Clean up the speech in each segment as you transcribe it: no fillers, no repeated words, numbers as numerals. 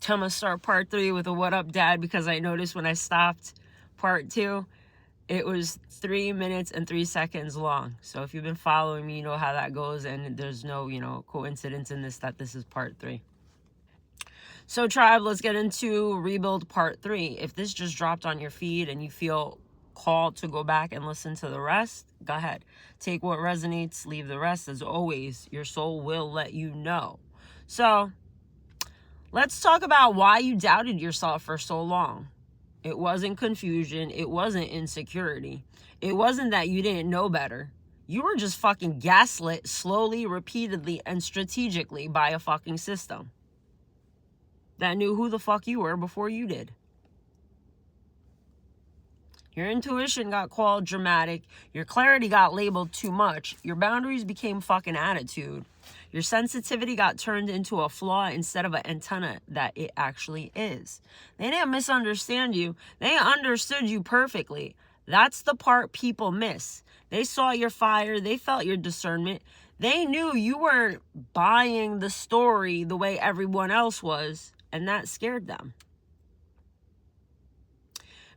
I'm going to start part 3 with a what up, dad, because I noticed when I stopped part 2, it was 3 minutes and 3 seconds long. So if you've been following me, you know how that goes. And there's no, coincidence in this that this is part 3. So tribe, let's get into rebuild part 3. If this just dropped on your feed and you feel called to go back and listen to the rest, go ahead. Take what resonates, leave the rest. As always, your soul will let you know. So let's talk about why you doubted yourself for so long. It wasn't confusion. It wasn't insecurity. It wasn't that you didn't know better. You were just fucking gaslit slowly, repeatedly, and strategically by a fucking system that knew who the fuck you were before you did. Your intuition got called dramatic. Your clarity got labeled too much. Your boundaries became fucking attitude. Your sensitivity got turned into a flaw instead of an antenna that it actually is. They didn't misunderstand you. They understood you perfectly. That's the part people miss. They saw your fire. They felt your discernment. They knew you weren't buying the story the way everyone else was, and that scared them.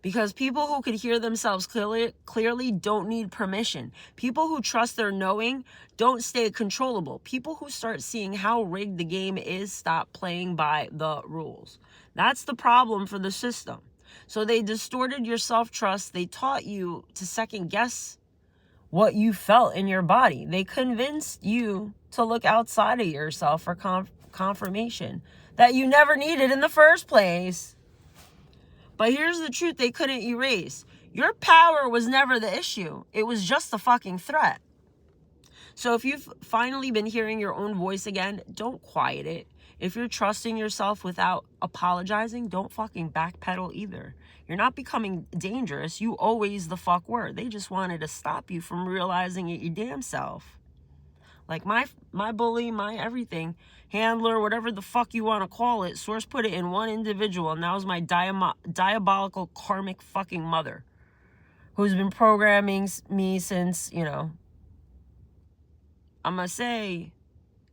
Because people who could hear themselves clearly don't need permission. People who trust their knowing don't stay controllable. People who start seeing how rigged the game is stop playing by the rules. That's the problem for the system. So they distorted your self-trust. They taught you to second guess what you felt in your body. They convinced you to look outside of yourself for confirmation that you never needed in the first place. But here's the truth they couldn't erase. Your power was never the issue. It was just the fucking threat. So if you've finally been hearing your own voice again, don't quiet it. If you're trusting yourself without apologizing, don't fucking backpedal either. You're not becoming dangerous. You always the fuck were. They just wanted to stop you from realizing it your damn self. Like my bully, my everything, handler, whatever the fuck you want to call it, source put it in one individual, and that was my diabolical karmic fucking mother, who's been programming me since, I'm gonna say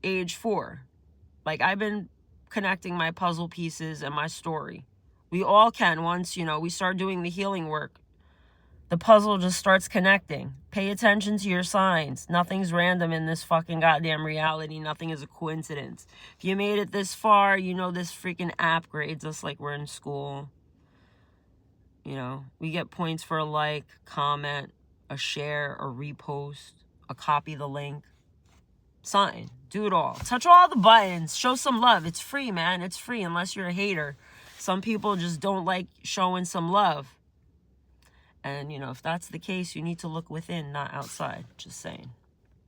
age 4. Like, I've been connecting my puzzle pieces and my story. We all can once, we start doing the healing work. The puzzle just starts connecting. Pay attention to your signs. Nothing's random in this fucking goddamn reality. Nothing is a coincidence. If you made it this far, this freaking app grades us like we're in school. We get points for a like, comment, a share, a repost, a copy the link. Something. Do it all. Touch all the buttons. Show some love. It's free, man. It's free unless you're a hater. Some people just don't like showing some love. And, if that's the case, you need to look within, not outside. Just saying.